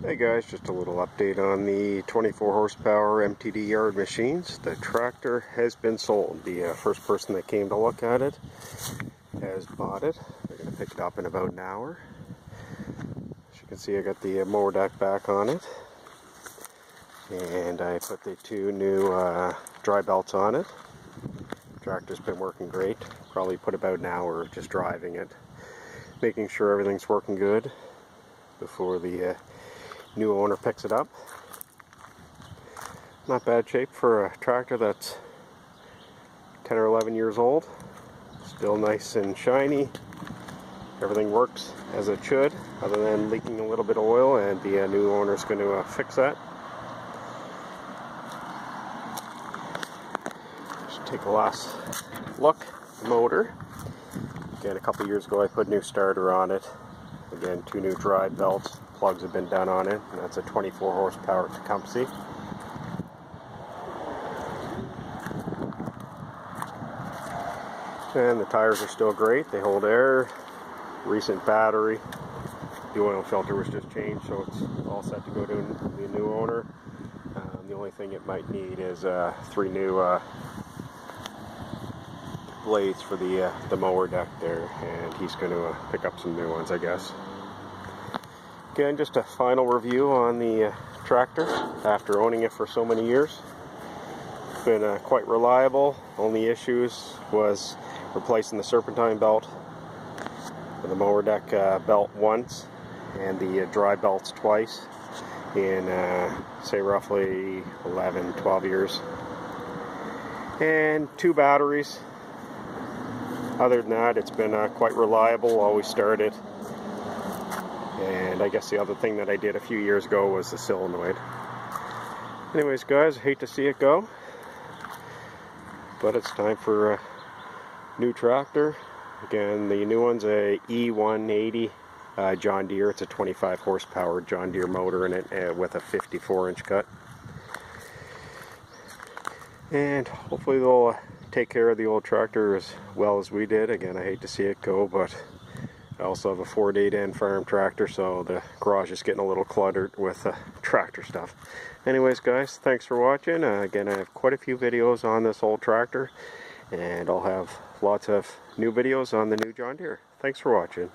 Hey guys, just a little update on the 24 horsepower Mtd Yardmachines. The tractor has been sold. The first person that came to look at it has bought it. They're going to pick it up in about an hour. As you can see, I got the mower deck back on it. And I put the two new dry belts on it. The tractor's been working great. Probably put about an hour just driving it, making sure everything's working good before the new owner picks it up. Not bad shape for a tractor that's 10 or 11 years old. Still nice and shiny. Everything works as it should, other than leaking a little bit of oil, and the new owner is going to fix that. Just take a last look at the motor. Again, a couple years ago I put a new starter on it. Again, two new dry belts. Plugs have been done on it, and that's a 24 horsepower Tecumseh. And the tires are still great. They hold air. Recent battery. The oil filter was just changed, so it's all set to go to the new owner. The only thing it might need is 3 new blades for the mower deck there, and he's going to pick up some new ones, I guess. Again, just a final review on the tractor after owning it for so many years. It's been quite reliable. Only issues was replacing the serpentine belt, the mower deck belt once, and the dry belts twice in say roughly 11-12 years. And 2 batteries. Other than that, it's been quite reliable. Always started. And I guess the other thing that I did a few years ago was the solenoid. Anyways, guys, I hate to see it go, but it's time for a new tractor. Again, the new one's a E180 John Deere. It's a 25 horsepower John Deere motor in it with a 54-inch cut. And hopefully they'll take care of the old tractor as well as we did. Again, I hate to see it go, but I also have a Ford 8N farm tractor, so the garage is getting a little cluttered with tractor stuff. Anyways, guys, thanks for watching. Again, I have quite a few videos on this old tractor, and I'll have lots of new videos on the new John Deere. Thanks for watching.